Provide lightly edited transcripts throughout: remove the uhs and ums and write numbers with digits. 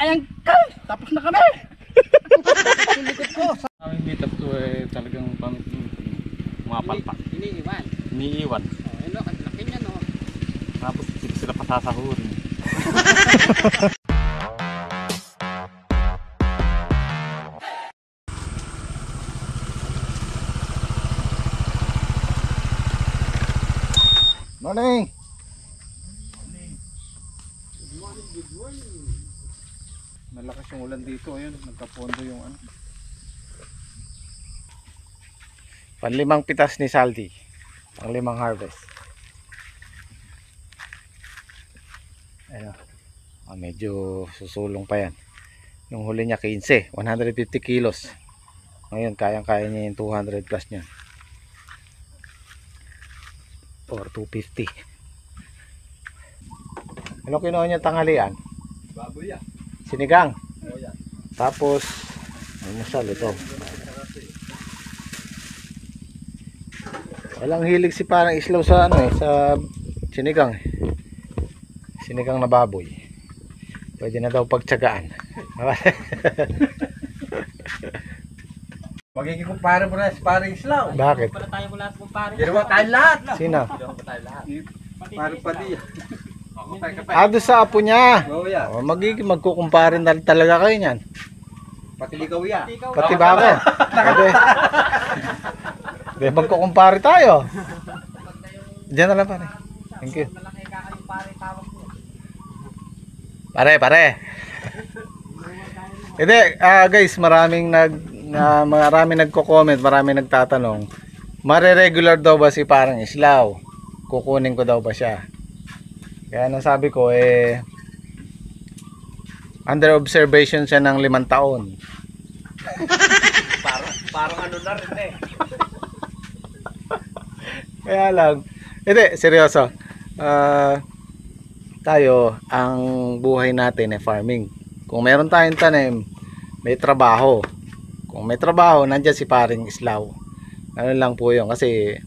Ayan ka! Tapos na kami! Likod ko. Ang hindi to eh talagang mapalpak. Iniiwan. Iniiwan. Oh, yun o, laki niya no. Tapos sila pasasahurin. Morning. Good morning. Malakas yung ulan dito, ayun, nagkapondo yung ano. Panlimang pitas ni Saldi. Panglimang harvest. Ayun. Oh, medyo susulong pa yan. Yung huli niya 15, 150 kilos. Ngayon kayang-kaya niya yung 200 plus niya. Or 250. Ano kinuha niya tanghalian? Baboy yan. Sinigang. Oh, yan. Tapos almusal ito. Walang hilig si parang islaw sa ano eh, sa sinigang. Sinigang na baboy. Pwede na daw pagtiyagaan. Magiging kumpare mo na si paring Islaw. Bakit? Para tayo mo lahat kumpare. Ginawa tayo lahat. Sino? Ginawa tayo lahat. Paring padi. Doon sa apo niya. Oo yan. Oh, magkukumpare na talaga kayo niyan. Pati ligaw yan. Pati ba ako? Hindi, magkukumpare tayo. Diyan na lang pare. Thank you. Pare. Hindi, guys, maraming nagko-comment, maraming nagtatanong. Mare-regular daw ba si parang Islaw? Kukunin ko daw ba siya? Kaya nasabi ko under observation siya ng 5 taon. Parang ano na rin eh. Kaya lang, hindi, seryoso. Tayo, ang buhay natin ay farming. Kung meron tayong tanim, may trabaho. Kung may trabaho, nandiyan si paring Islaw. Ano lang po yun, kasi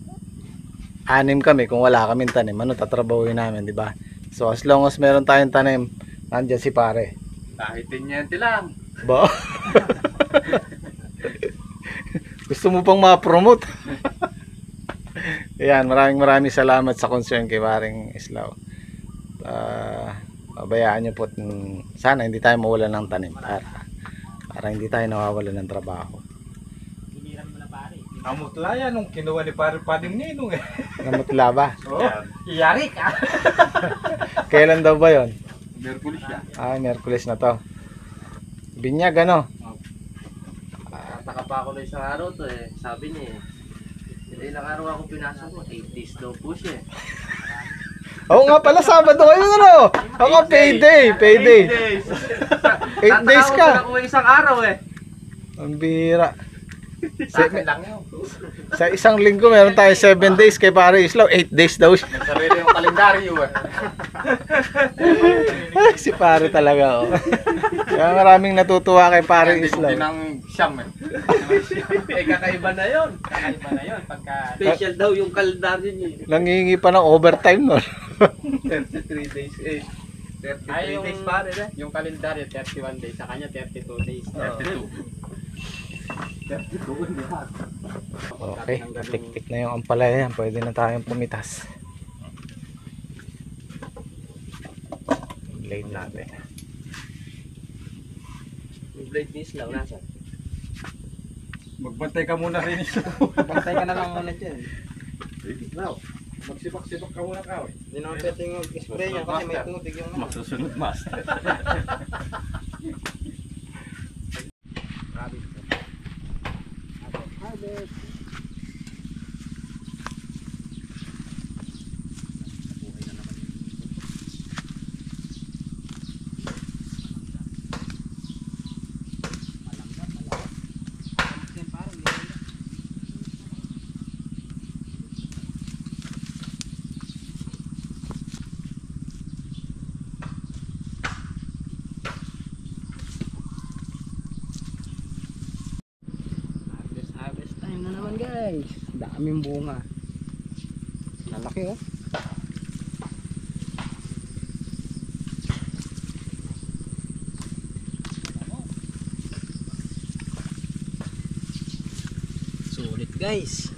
6 kami, kung wala kaming tanim, ano tatrabahuin namin, di ba? So as long as meron tayong tanim, nandiyan si pare. Kahit tinyente lang. Ba? Gusto mo pang ma-promote? Ayan, maraming salamat sa concern kay paring Islaw. Pabayaan nyo po, sana hindi tayo mawalan ng tanim para hindi tayo nawawalan ng trabaho. Hiniram mo na pare. Amutla yan nung kinuha ni Pading Ninong eh. Namutla ba? Oh, Iyari ka. Kailan daw ba yon? Merkulis yan. Merkulis na to. Binyag ano? Nataka pa ako na isang araw to eh. Sabi niya eh. Ilang araw ako pinasok mo, 8 days daw po siya eh. Oo nga pala, Sabado ngayon ano? Ako payday. 8 days ka. Tataka ko isang araw eh. Ang bira. Sa akin lang yun. Sa isang linggo meron tayo 7 days kay pare Islaw, 8 days daw siya. Sarili yung kalendaryo eh. Ay, si pare talaga oh. Kaya maraming natutuwa kay pare Islaw. Hindi ng siyam eh. Kakaiba na yun. Kakaiba na yun pagka... Special daw yung kalendaryo niya. Nangingi pa ng overtime no. 33 days eh. 33 days pare na. Yung kalendaryo 31 days, sa kanya 32 days. 32. Okay, tik-tik na yung ampalaya yan. Pwede na tayong pumitas. Blade natin. Yung blade ni Islaw nasa. Magbantay ka muna rin. Bantay ka na lang muna dyan. Islaw, magsipak-sipak ka muna ka. Hindi naman pwede yung spray niya kasi may tubig yung ano. Masusunod master. Harvest. Harvest time na naman guys. Daming bunga. Lalaki oh. guys.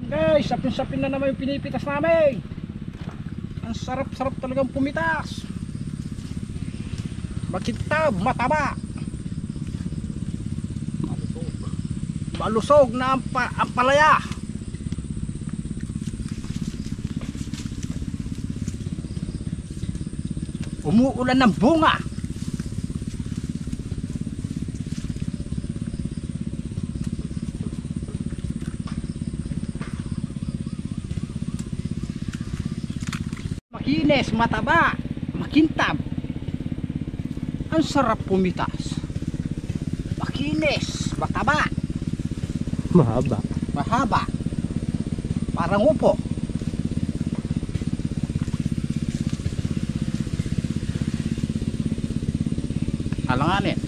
Guys, sapin-sapin na naman yung pinipitas namin. Ang sarap-sarap talagang pumitas. Makintab, mataba. Malusog na ang palaya. Umuulan ng bunga. Makinis, mataba, makintab. Ang sarap pumitas. Makinis, mataba, Mahaba. mahaba. Parang upo. Alanganin.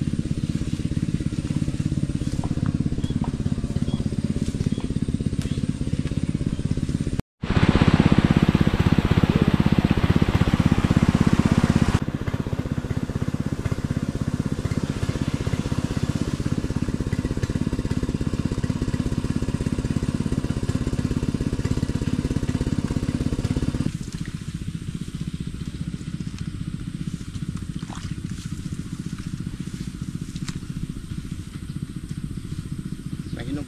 Mahinog.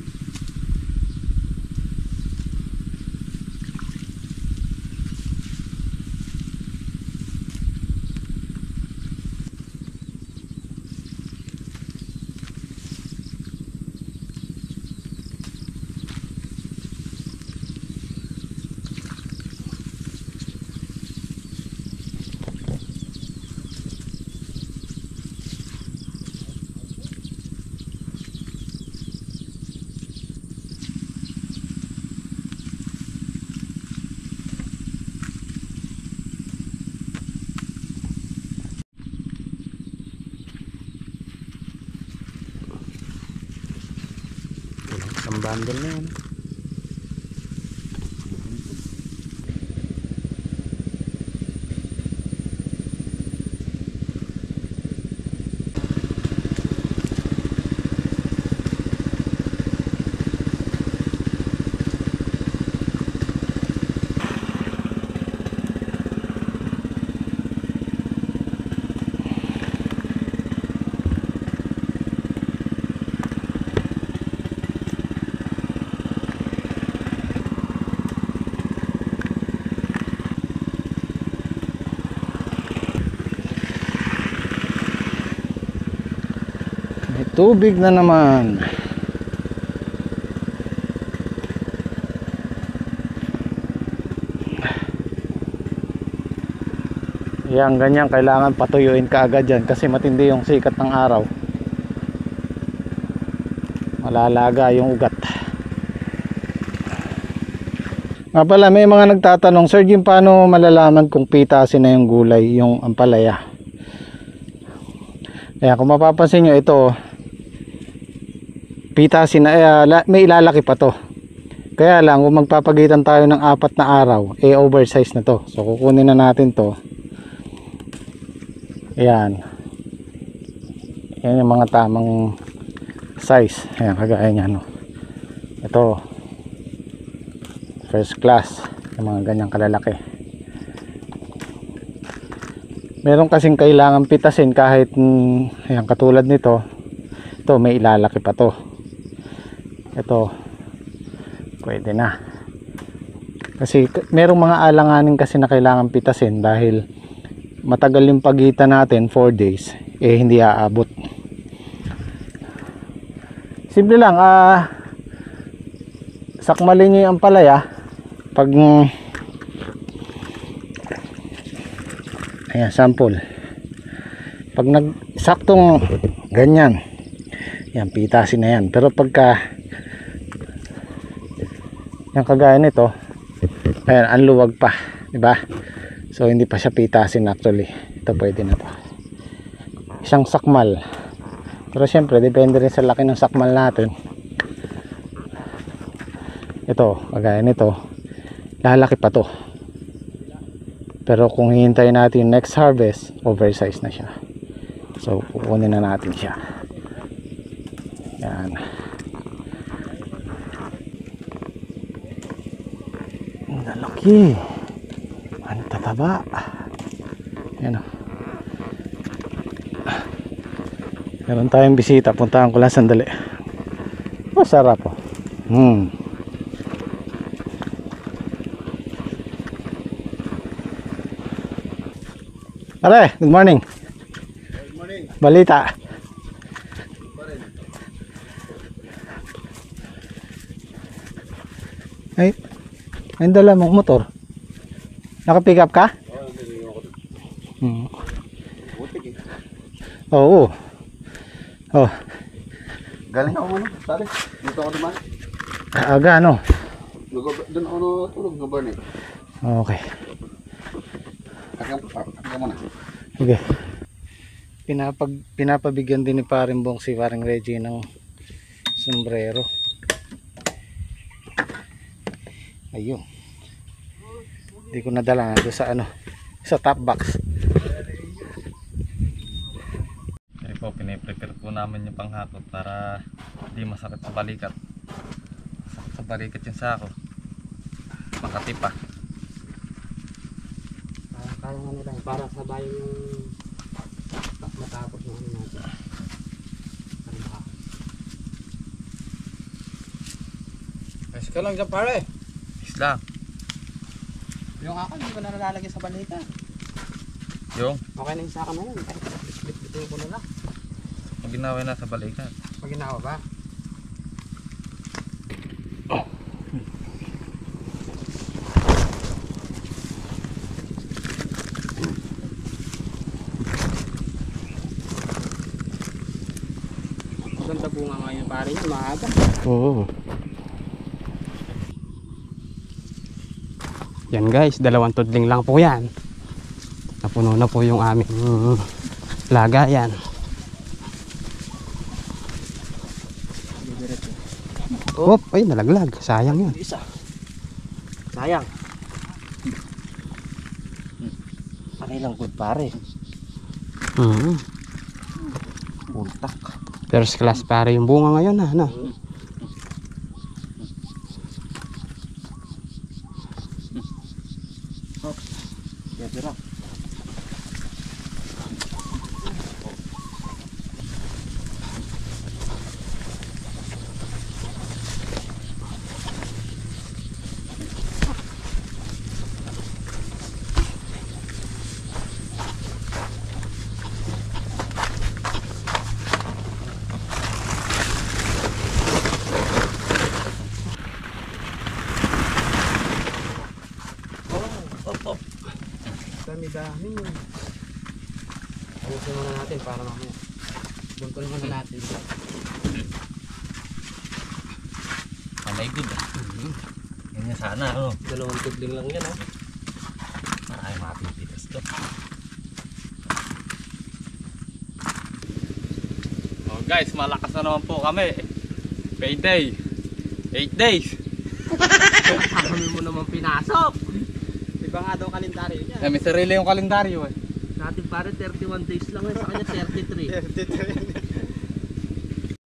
Isang bundle na yan. May tubig na naman. Yan, ganyan kailangan patuyuin ka agad yan kasi matindi yung sikat ng araw. Malalaga yung ugat. Nga pala, may mga nagtatanong, Sir Jim, paano malalaman kung pitasin na yung gulay, yung ampalaya? Ayan, kung mapapansin nyo, ito pitasin na, may ilalaki pa to. Kaya lang, kung magpapagitan tayo ng 4 na araw, oversize na to. So kukunin na natin to. Ayan, yan yung mga tamang size. Ayan, kagaya nya, no? Ito first class, yung mga ganyang kalalaki. Meron kasing kailangan pitasin kahit ayan, katulad nito. Ito may ilalaki pa to. Ito pwede na. Kasi merong mga alanganin kasi na kailangan pitasin dahil matagal yung pagitan natin, 4 days, hindi aabot. Simple lang, sakmalin nyo yung ampalaya pag ayan, sample. Pag nagsaktong ganyan, yan, pitasin na yan. Pero pagka yan kagaya nito, ayan, ang luwag pa, diba? So hindi pa siya pitasin actually. Ito pwede na to. Isang sakmal. Pero syempre depende rin sa laki ng sakmal natin. Ito, kagaya nito, lalaki pa to. Pero kung hihintayin natin yung next harvest, oversize na siya. So kukunin na natin siya. Yan. Ang lalaki. Ang tataba. Yan o. Meron tayong bisita. Puntahan ko lang sandali. Masarap o. Pare, good morning. Good morning. Balita. Ay, ay dala mong motor. Naka-pick up ka? Oo. Oh. Galing ako ano, sali. Dito ako dumaan. Aga ano? Doon ako tulog ng barn eh. Okay. Aga mo na. Okay. Pinapabigyan din ni Paring Bong si Paring Reggie ng sombrero. Ayun. Hindi ko nadala doon sa ano, sa top box. Kaya po, piniprepare po namin yung panghakot para hindi masakit sa balikat. Masakit sa balikat yung sako. Makati pa. Kaya nga nila, para sabay yung matapos yung ano natin. Ayos ka lang dyan pare. Isla. Yung ako, hindi ko na nalalagay sa balita. Yung Okay na yung saka na yun. Bit-bitin ko na lang. maginaway na sa balikat. Pag ginawa ba? Ganda bunga ngayon pare yun, maaga. Oo. Yan guys, 2 tudling lang po yan. Napuno na po yung aming lagayan. Oh, ay nalaglag. Sayang yun. Isa. Sayang. Pare lang good pare. Puntak. First class pare yung bunga ngayon ha. Ano? Dira. Dami-dami yun. Ayusin muna natin para mamaya. Buntol muna natin. May good ah. Ganyan sana ano. 2 tudling lang yan Ay mapipitas to. Oh guys, malakas na naman po kami. Payday. 8 days. Kami mo naman pinasok. Iba nga daw kalendaryo niya. May sarili yung kalendaryo eh. Sa ating pare 31 days lang sa kanya 33.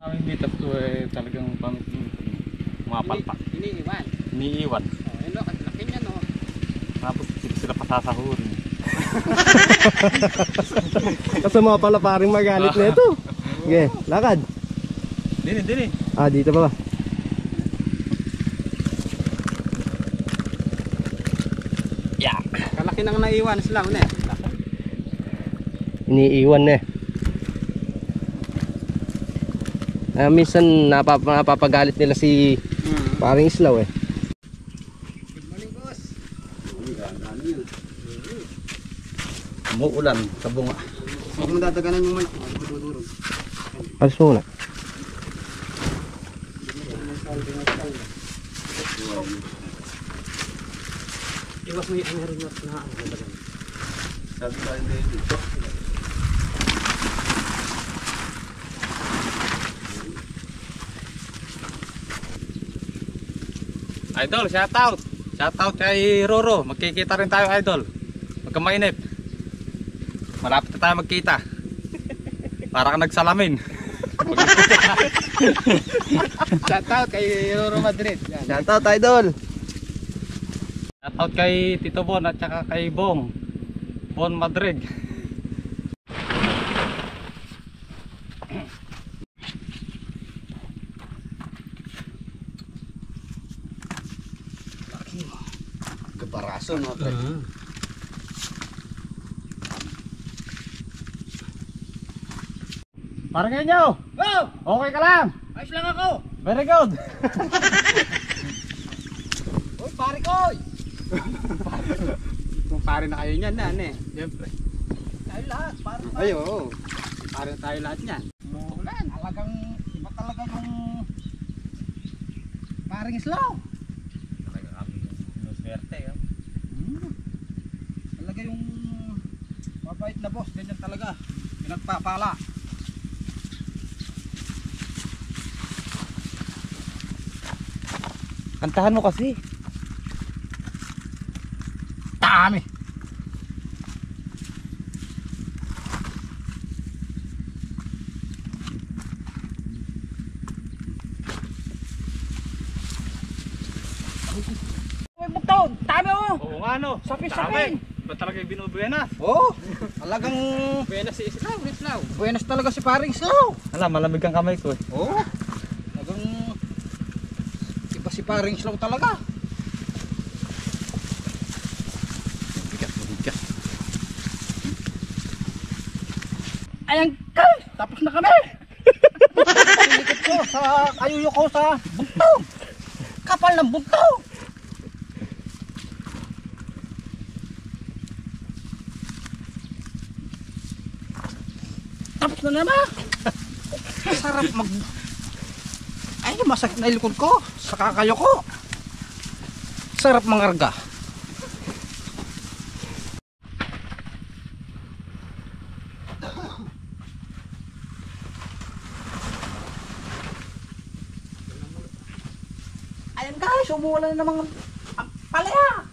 Aming meetup to eh talagang mapalpak. Iniiwan. Iniiwan. Oh, hello, ang laki niya no. Tapos sila pasasahurin. Kasama pala paring magalit na ito. Okay, lakad. Dini. Ah, dito pa ba? Kalaki nang naiwan sila mo na eh. Iniiwan na minsan napapagalit nila si paring Islaw eh. Good morning boss. Umuulan sa bunga. Huwag mo dadaganan yung mic. Dudurog. Alis muna. Iwas mo yung rin na dadagan. Sabi ko hindi dito. Idol, shout out. Shout out kay Roro. Magkikita rin tayo, idol. Huwag kang mainip. Malapit na tayo magkita. Para ka nagsalamin. Shoutout kay Roro Madrid. Yan. Shoutout, idol. Shout out kay Tito Bon at saka kay Bong. Bon Madrid. Gabaraso, no, pre? Parang ganyan. Wow! Okay ka lang. Ayos lang ako! Very good. Uy, pare ko! Kung pare na kayo niyan, na, ne? Siyempre. Tayo lahat, pare tayo. Ay, oo. Pare na tayo lahat niyan. Mulan, talagang iba talaga yung paring Islaw. Swerte. Talaga yung mabait na boss, ganyan talaga. Pinagpapala. Kantahan mo kasi. Dami! Uy, bugtaw! Dami oh! Oo nga no. Sapi-sapi! Ba talaga yung binubuenas? Oh! Talagang Buenas si Islaw. buenas talaga si paring Islaw! Alam, malamig ang kamay ko eh. Oh! Talagang iba si paring Islaw talaga. Bigat. Ayan ka! Tapos na kami! Pinikit ko sa kayuyo ko sa bugtaw! Kapal ng bugtaw! Tapos na naman! Sarap mag... Ay, masakit na ilikod ko sa kakayo ko. Sarap mangarga. Ayan guys, umuwala na namang palaya.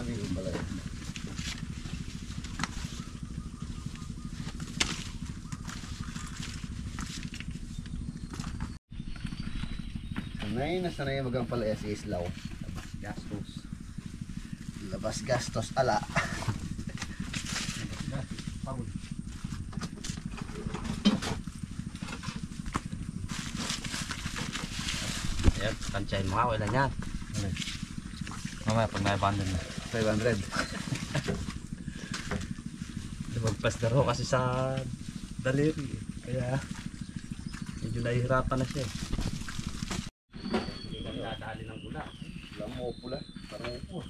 Nabigod pala yun. Sanay magang pala si Islaw. Gastos. Labas gastos ala. Ayan, tansyahin mo nga, wala niya. Mamaya pag na-abandon na. 500. Lumagpas na raw kasi sa daliri. Kaya medyo nahihirapan na siya. Hindi kami nadali ng ulan. Lamo pula. Parang po.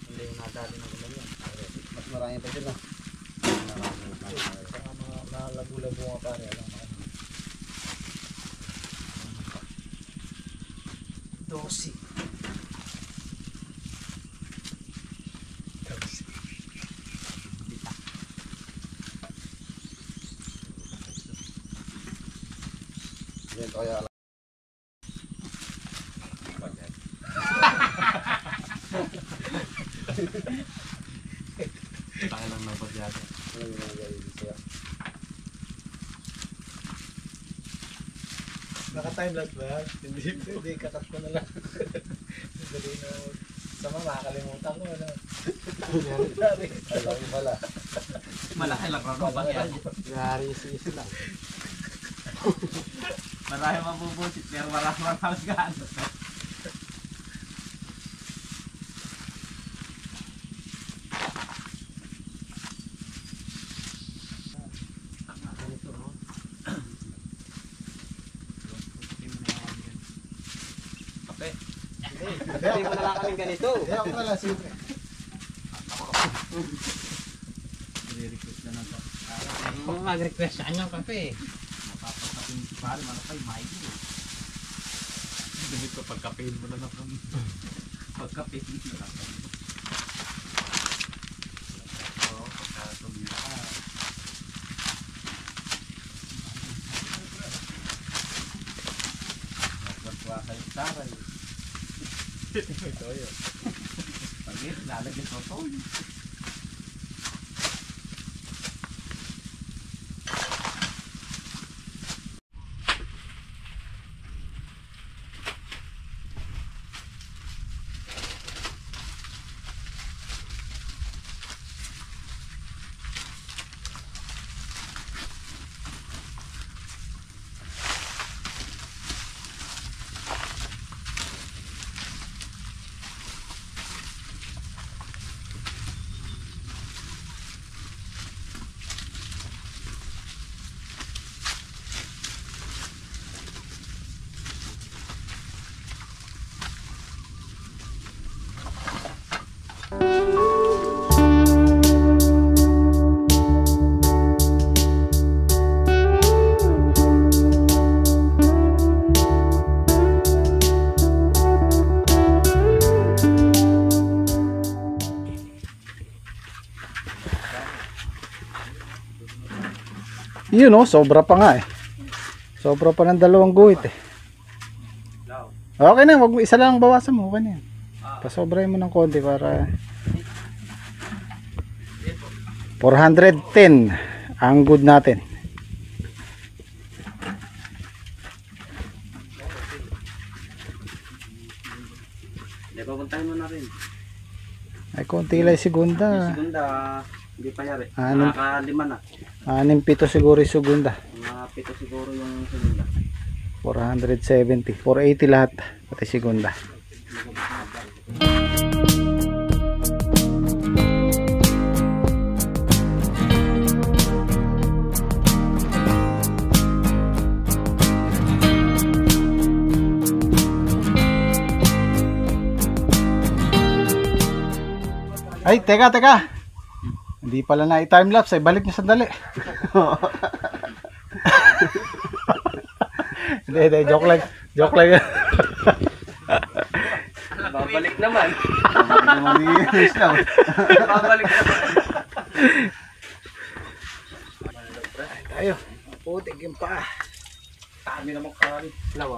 Hindi yung nadali ng ulan yan. Mas marami pa sila. Nalago-lago nga pare. Dosi. Yan kaya Tayo lang ng pagyada. Naka-timelapse ba yan? Hindi, kakat ko na lang. Dali na. Sama, makakalimutan ko. Ano? alam mo pala. Malaki lang raw ba yan? Yari si Isla. Marami mabubusit pero marami gano. Hindi mo na lang kaming ganito. Hindi ako na lang siyempre. I-request na to. Mag-request sa kanyang kape. Mapapasapin si pare, malakay, maigi. Hindi ko pagkapein mo na lang kami. Pagkape, na lang. Oo, pagkatuloy ka. Magpapwa kayo taray. Ito yun. Pagit, lalagyan sa toy. Yun oh, sobra pa nga eh. Sobra pa ng 2 guhit eh. Okay na, wag mo isa lang bawasan mo, okay na yan. Pasobrahin mo ng konti para 410 ang good natin. Hindi, papuntahin mo na rin. Ay konti lang segunda. Segunda, hindi pa yari. Ano? Nakaka-5 na. 6-7 siguro yung segunda. Mga 7 siguro yung segunda. 470, 480 lahat pati segunda. Ay, teka. Hindi pala na i-timelapse. Ay, balik niyo sandali. Hindi, joke lang. Joke lang. Babalik naman. Babalik Babalik naman. Tayo. Putik yung pa. Dami naman kari. Lawa.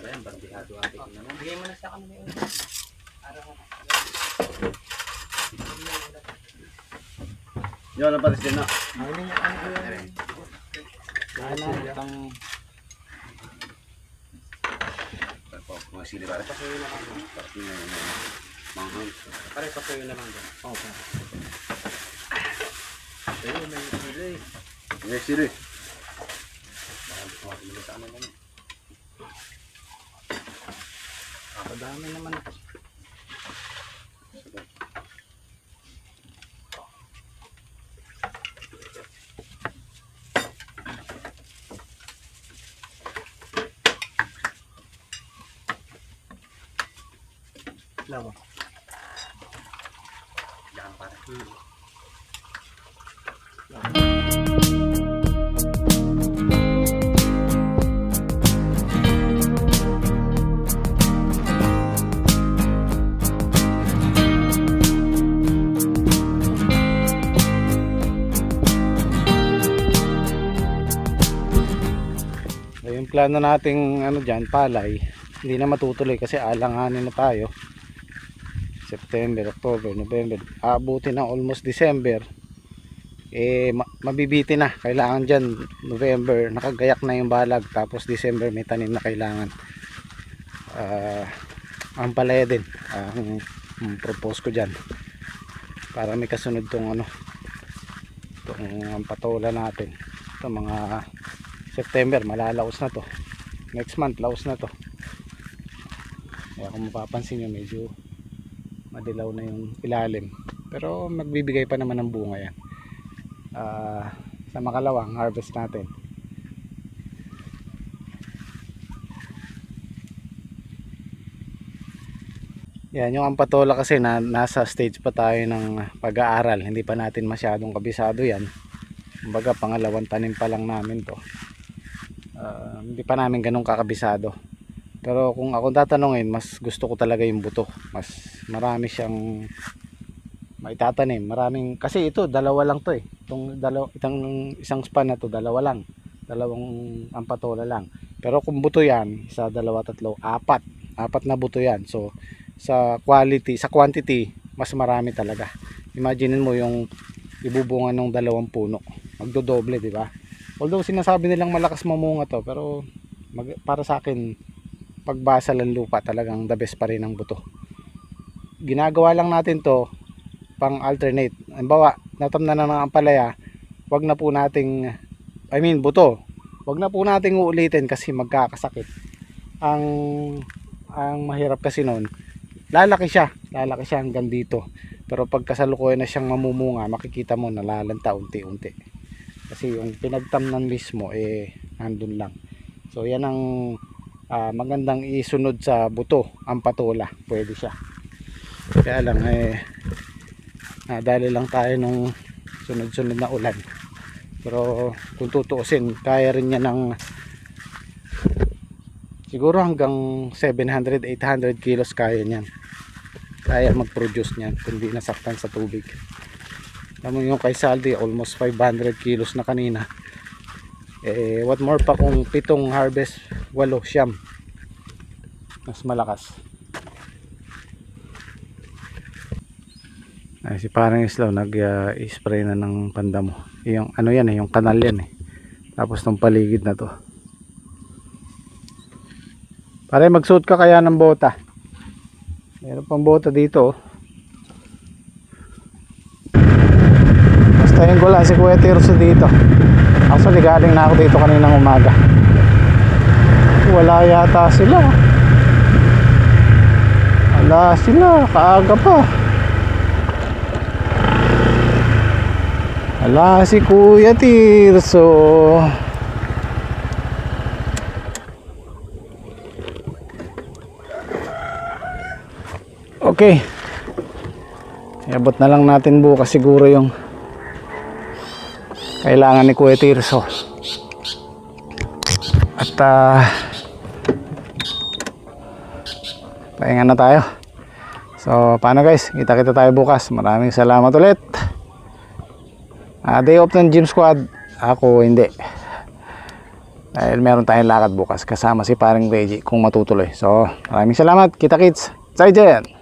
Ayan, bandihan. Bigay mo na sa kanila yun. Yun, ang patis din na. Mga sili pare. Manghang. Pare, pasoy na lang dyan. Okay. Ayun, may sili. May sili. Kadami naman. Lawa. Yan pare. Yung plano nating ano diyan, palay, hindi na matutuloy kasi alanganin na tayo. September, October, November, aabuti na almost December. Mabibiti na. Kailangan diyan November nakagayak na yung balag, tapos December may tanim na kailangan. Ang palaya din ang propose ko diyan. Para may kasunod tong ano, tong patola natin. Ito mga September, malalaos na to. Next month, laos na to. Kaya kung mapapansin nyo, medyo madilaw na yung ilalim. Pero magbibigay pa naman ng bunga yan. Sa makalawang harvest natin. Yan, yung ampatola kasi nasa stage pa tayo ng pag-aaral. Hindi pa natin masyadong kabisado yan. Kumbaga, pangalawang tanim pa lang namin to. Hindi pa namin ganun kakabisado. Pero kung ako tatanungin, mas gusto ko talaga yung buto. Mas marami siyang maitatanim. Maraming, kasi ito dalawa lang to eh. Itong isang span na to, dalawa lang. Dalawang ampatola lang. Pero kung buto yan, isa, dalawa, tatlo, apat na buto yan. So sa quality, sa quantity, mas marami talaga. Imaginin mo yung ibubunga ng dalawang puno. Magdodoble, di ba? Although sinasabi nilang malakas mamunga to, pero para sa akin, pagbasa ng lupa, talagang the best pa rin ang buto. Ginagawa lang natin to pang alternate. Halimbawa, natamnan na ng ampalaya, wag na po nating, buto, wag na po nating uulitin kasi magkakasakit. Ang mahirap kasi noon, lalaki siya hanggang dito. Pero pag kasalukuyan na siyang mamumunga, makikita mo nalalanta unti-unti. Kasi yung pinagtamnan mismo nandun lang. So yan ang magandang isunod sa buto, ang patola. Pwede siya. Kaya lang nadali lang tayo nung sunod-sunod na ulan. Pero kung tutuusin, kaya rin niya ng siguro hanggang 700-800 kilos kaya niyan. Kaya mag-produce niyan kung di nasaktan sa tubig. Alam mo yung kay Saldi, almost 500 kilos na kanina. What more pa kung 7 harvest, 8, siyam. Mas malakas. Ay, si parang Islaw nag-spray na ng pandamo. Yung ano yan yung kanal yan Tapos tong paligid na to. Pare, magsuot ka kaya ng bota. Meron pang bota dito. Basta yung gula si Kuya Tirso dito. Actually galing na ako dito kaninang umaga. Wala yata sila. Wala sila, kaaga pa. Wala si Kuya Tirso. Okay. Iabot na lang natin bukas siguro yung kailangan ni Kuya Tirso. At pahinga na tayo. So paano guys, kita-kita tayo bukas. Maraming salamat ulit. Day off ng gym squad. Ako hindi. Dahil meron tayong lakad bukas kasama si paring Reggie kung matutuloy. So maraming salamat. Kita kits. Zaijian!